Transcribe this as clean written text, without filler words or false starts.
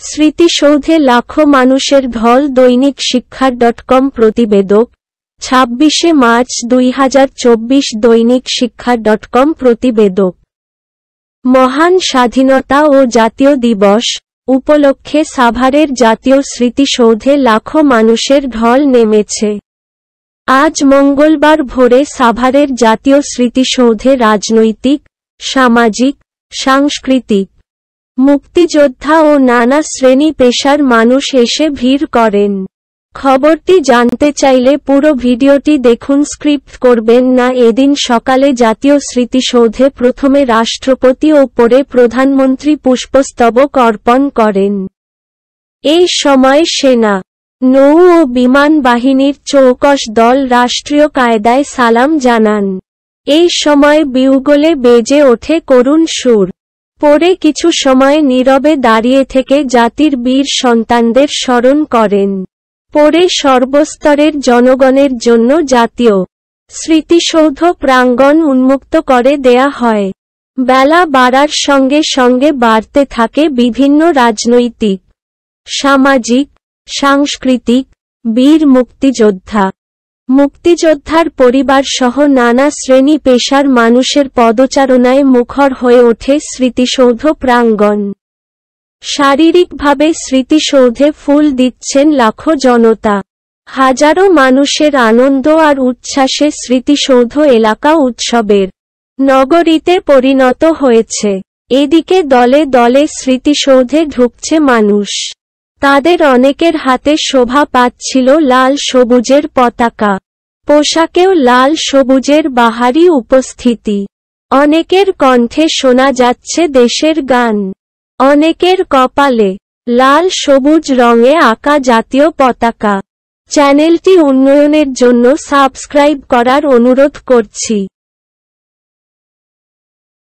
স্মৃতিসৌধে লাখো মানুষের ঢল দৈনিক শিক্ষা.com প্রতিবেদক ২৬শে মার্চ ২০২৪ দৈনিক শিক্ষা.com প্রতিবেদক। মহান স্বাধীনতা ও জাতীয় দিবস উপলক্ষে সাভারের জাতীয় স্মৃতিসৌধে লাখো মানুষের ঢল নেমেছে। আজ মঙ্গলবার ভোরে সাভারের জাতীয় স্মৃতিসৌধে রাজনৈতিক, সামাজিক, সাংস্কৃতিক, মুক্তিযোদ্ধা ও নানা শ্রেণী পেশার মানুষ এসে ভিড় করেন। খবরটি জানতে চাইলে পুরো ভিডিওটি দেখুন, স্ক্রিপ্ট করবেন না। এদিন সকালে জাতীয় স্মৃতিসৌধে প্রথমে রাষ্ট্রপতি ও পরে প্রধানমন্ত্রী পুষ্পস্তবক অর্পণ করেন। এই সময় সেনা, নৌ ও বিমান বাহিনীর চৌকস দল রাষ্ট্রীয় কায়দায় সালাম জানান। এই সময় বিউগলে বেজে ওঠে করুণ সুর। পরে কিছু সময় নীরবে দাঁড়িয়ে থেকে জাতির বীর সন্তানদের স্মরণ করেন। পরে সর্বস্তরের জনগণের জন্য জাতীয় স্মৃতিসৌধ প্রাঙ্গণ উন্মুক্ত করে দেয়া হয়। বেলা বাড়ার সঙ্গে সঙ্গে বাড়তে থাকে বিভিন্ন রাজনৈতিক, সামাজিক, সাংস্কৃতিক, বীর মুক্তিযোদ্ধা, মুক্তিযোদ্ধার পরিবার সহ নানা শ্রেণী পেশার মানুষের পদচারণায় মুখর হয়ে ওঠে স্মৃতিসৌধ প্রাঙ্গণ। শারীরিকভাবে স্মৃতিসৌধে ফুল দিচ্ছেন লাখো জনতা। হাজারো মানুষের আনন্দ আর উচ্ছ্বাসে স্মৃতিসৌধ এলাকা উৎসবের নগরীতে পরিণত হয়েছে। এদিকে দলে দলে স্মৃতিসৌধে ঢুকছে মানুষ। তাদের অনেকের হাতে শোভা পাচ্ছিল লাল সবুজের পতাকা। পোশাকেও লাল সবুজের বাহারি উপস্থিতি। অনেকের কণ্ঠে শোনা যাচ্ছে দেশের গান। অনেকের কপালে লাল সবুজ রঙে আঁকা জাতীয় পতাকা। চ্যানেলটি উন্নয়নের জন্য সাবস্ক্রাইব করার অনুরোধ করছি।